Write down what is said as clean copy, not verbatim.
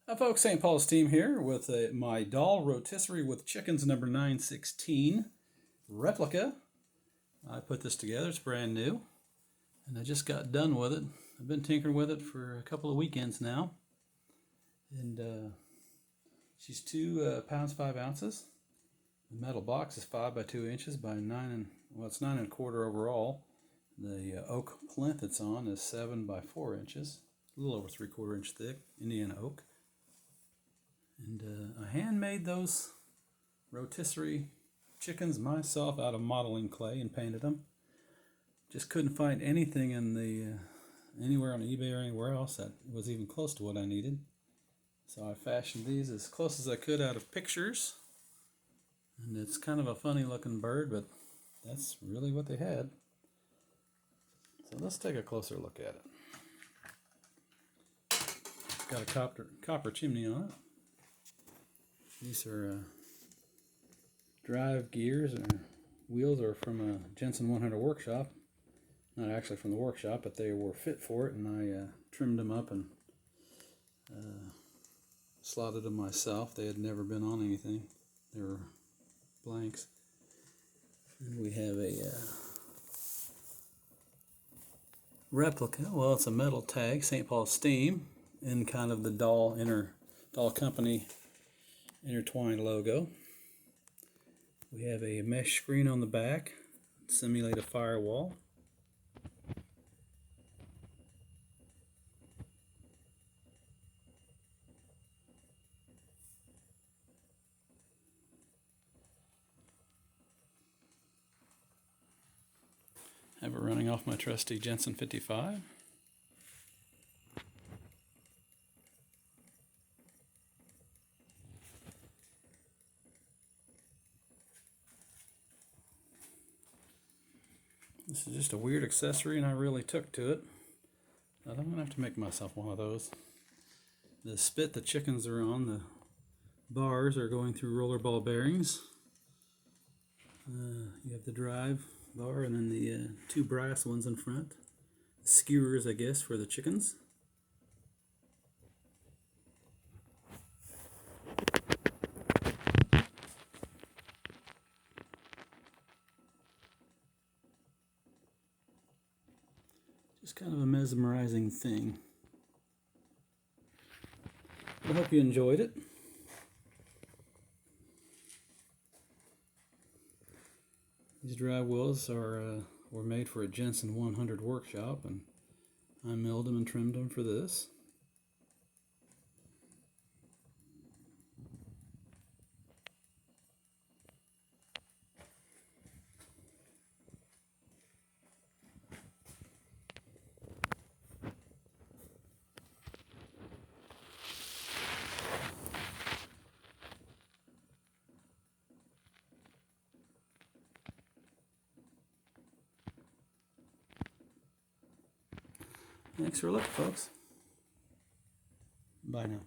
Hi folks, St. Paul's team here with my doll rotisserie with chickens number 916 replica. I put this together, it's brand new, and I just got done with it. I've been tinkering with it for a couple of weekends now, and she's 2 pounds 5 ounces. The metal box is 5 by 2 inches by 9 it's 9 1/4 overall. The oak plinth it's on is 7 by 4 inches, a little over 3/4 inch thick, Indiana oak. And I handmade those rotisserie chickens myself out of modeling clay and painted them. Just couldn't find anything in the anywhere on eBay or anywhere else that was even close to what I needed. So I fashioned these as close as I could out of pictures. And it's kind of a funny looking bird, but that's really what they had. So let's take a closer look at it. It's got a copper chimney on it. These are drive gears, or wheels are from a Jensen 100 workshop. Not actually from the workshop, but they were fit for it, and I trimmed them up and slotted them myself. They had never been on anything. They were blanks. And we have a replica. Well, it's a metal tag, St. Paul's Steam, in kind of the doll company intertwined logo. We have a mesh screen on the back to simulate a firewall. Have it running off my trusty Jensen 55. This is just a weird accessory, and I really took to it. I'm going to have to make myself one of those. The spit the chickens are on, the bars are going through roller ball bearings. You have the drive bar and then the 2 brass ones in front. Skewers, I guess, for the chickens. Just kind of a mesmerizing thing. I hope you enjoyed it. These drive wheels were made for a Jensen 100 workshop, and I milled them and trimmed them for this. Thanks for looking, folks. Bye now.